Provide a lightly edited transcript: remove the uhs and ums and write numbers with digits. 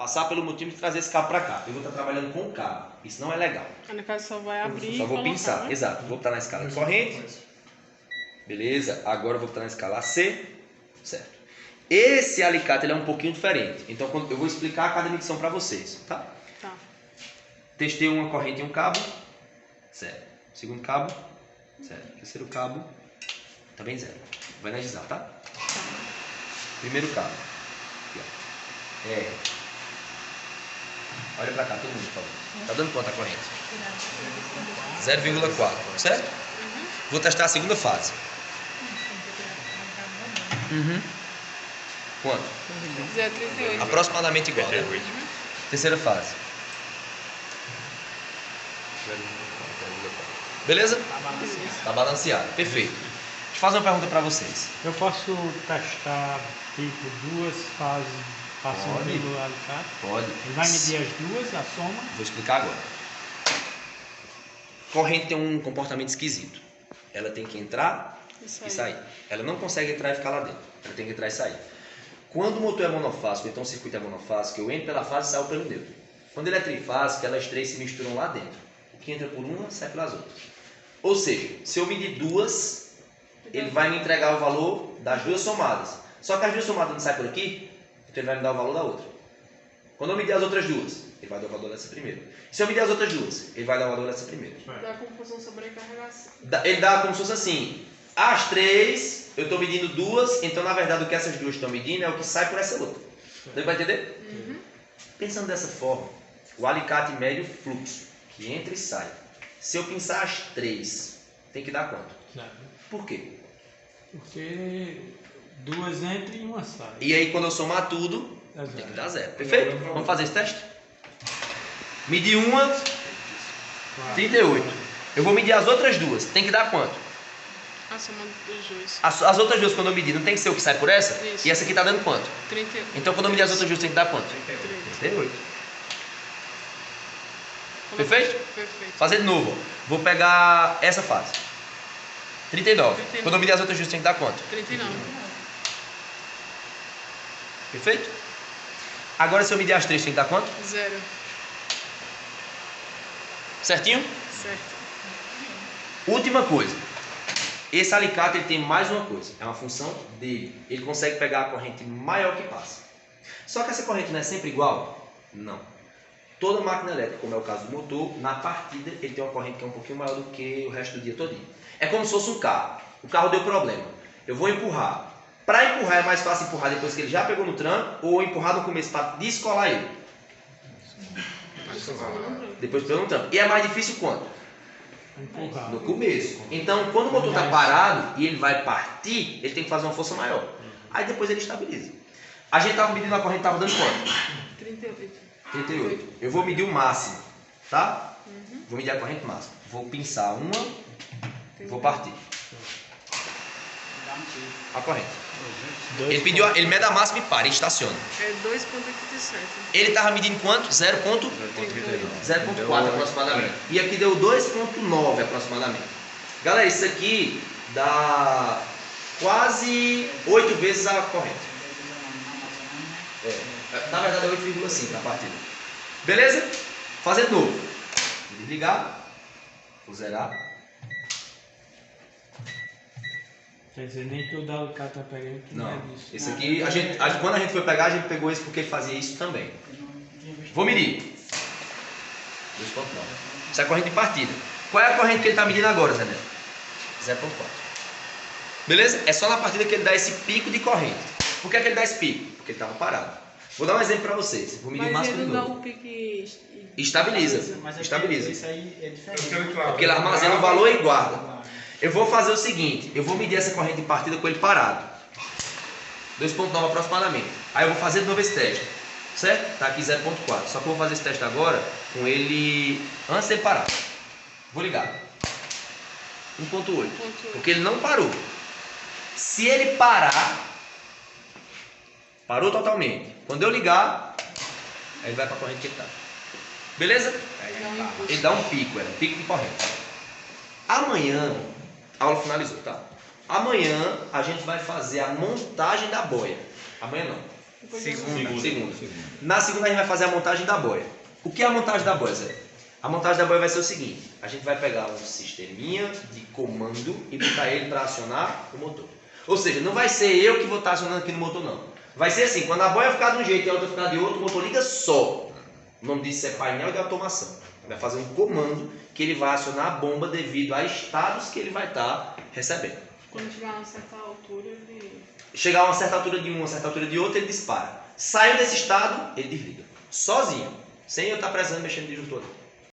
passar pelo multímetro e trazer esse cabo para cá. Eu vou estar trabalhando com o cabo. Isso não é legal. No caso, só vai abrir Só vou colocar, pinçar, né? exato. Vou botar na escala de corrente. Beleza, agora eu vou botar na escala AC. Certo. Esse alicate ele é um pouquinho diferente. Então eu vou explicar cada medição para vocês. Tá? Tá. Testei uma corrente e um cabo. Certo. Segundo cabo. Certo. Terceiro cabo. Também zero. Vou energizar, tá? Primeiro cabo. Aqui, ó. Olha pra cá, todo mundo, por favor. Tá dando quanto a corrente? 0,4, certo? Vou testar a segunda fase. Quanto? 0,38. Aproximadamente igual, né? Terceira fase. Beleza? Tá balanceado. Perfeito. Deixa eu fazer uma pergunta pra vocês. Eu posso testar tipo duas fases passando Pode. pelo alicate? Pode. Ele vai medir as duas, a soma? Vou explicar agora. Corrente tem um comportamento esquisito. Ela tem que entrar Isso e aí. sair. Ela não consegue entrar e ficar lá dentro. Ela tem que entrar e sair. Quando o motor é monofásico, então o circuito é monofásico, eu entro pela fase e saio pelo neutro. Quando ele é trifásico, elas três se misturam lá dentro. O que entra por uma, sai pelas outras. Ou seja, se eu medir duas, ele vai me entregar o valor das duas somadas. Só que as duas somadas não saem por aqui, então ele vai me dar o valor da outra. Quando eu medir as outras duas, ele vai dar o valor dessa primeira. Se eu medir as outras duas, ele vai dar o valor dessa primeira. Dá como se fosse uma sobrecarregação. Ele dá como se fosse assim, as três, eu estou medindo duas, então na verdade o que essas duas estão medindo é o que sai por essa outra. Deu para entender? Pensando dessa forma, o alicate mede o fluxo, que entra e sai. Se eu pinçar as três, tem que dar quanto? Zero. Por quê? Porque duas entram e uma sai. E aí quando eu somar tudo, Dá tem zero. que dar zero. Perfeito? Vamos fazer esse teste? Medir uma, 38. Eu vou medir as outras duas, tem que dar quanto? A soma dos dois. As outras duas quando eu medir, não tem que ser o que sai por essa? Isso. E essa aqui está dando quanto? 38. Então quando eu medir as outras duas, tem que dar quanto? 38. Perfeito? Perfeito. Fazer de novo. Ó. Vou pegar essa fase. 39. 39. Quando eu medir as outras duas, tem que dar quanto? 39. Perfeito? Agora se eu medir as três, tem que dar quanto? 0. Certinho? Certo. Última coisa. Esse alicate ele tem mais uma coisa. É uma função dele. Ele consegue pegar a corrente maior que passa. Só que essa corrente não é sempre igual? Não. Toda máquina elétrica, como é o caso do motor, na partida ele tem uma corrente que é um pouquinho maior do que o resto do dia todinho. É como se fosse um carro. O carro deu problema. Eu vou empurrar. Para empurrar é mais fácil empurrar depois que ele já pegou no tranco ou empurrar no começo para descolar ele. Depois pegou no tranco. E é mais difícil quanto? Empurrar. No começo. Então, quando o motor está parado e ele vai partir, ele tem que fazer uma força maior. Aí depois ele estabiliza. A gente estava medindo a corrente, estava dando quanto? 38. 38. Eu vou medir o máximo, tá? Vou medir a corrente máxima. Vou pinçar uma, vou partir. A corrente. Ele pediu, ele mede a máxima e para, e estaciona. É 2,87. Ele estava medindo quanto? 0,4 aproximadamente. E aqui deu 2,9 aproximadamente. Galera, isso aqui dá quase 8 vezes a corrente. Na verdade é 8,5 na partida. Beleza? Fazer de novo. Vou desligar. Vou zerar. Quer dizer, nem todo alicate vai pegar que não é Não. disso. Esse aqui, quando a gente foi pegar, a gente pegou esse porque ele fazia isso também. Vou medir. 2,9. Isso é a corrente de partida. Qual é a corrente que ele está medindo agora, Zé Neto? 0,4. Beleza? É só na partida que ele dá esse pico de corrente. Por que ele dá esse pico? Porque ele estava parado. Vou dar um exemplo para vocês. Vou medir o Mas máximo ele de não dá novo. um pique... Estabiliza. Mas Estabiliza. isso aí é diferente. Porque ele armazena o valor e guarda. Eu vou fazer o seguinte, eu vou medir essa corrente de partida com ele parado. 2,9 aproximadamente. Aí eu vou fazer de novo esse teste. Certo? Tá aqui 0,4. Só que eu vou fazer esse teste agora com ele antes dele parar. Vou ligar. 1,8. Porque ele não parou. Se ele parar, parou totalmente. Quando eu ligar, aí ele vai para a corrente que ele está. Beleza? Ele dá um pico, um pico de corrente. Amanhã, a aula finalizou, tá? Amanhã a gente vai fazer a montagem da boia. Amanhã não. Depois da Segunda. Na segunda a gente vai fazer a montagem da boia. O que é a montagem da boia, Zé? A montagem da boia vai ser o seguinte: a gente vai pegar um sisteminha de comando e botar ele para acionar o motor. Ou seja, não vai ser eu que vou estar acionando aqui no motor, não. Vai ser assim: quando a boia ficar de um jeito e a outra ficar de outro, o motor liga só. O nome disso é painel de automação. Vai fazer um comando que ele vai acionar a bomba devido a estados que ele vai estar recebendo. Quando chegar a uma certa altura, ele... Chegar a uma certa altura de um, uma certa altura de outro, ele dispara. Saiu desse estado, ele desliga. Sozinho. Sem eu estar precisando mexer no disjuntor.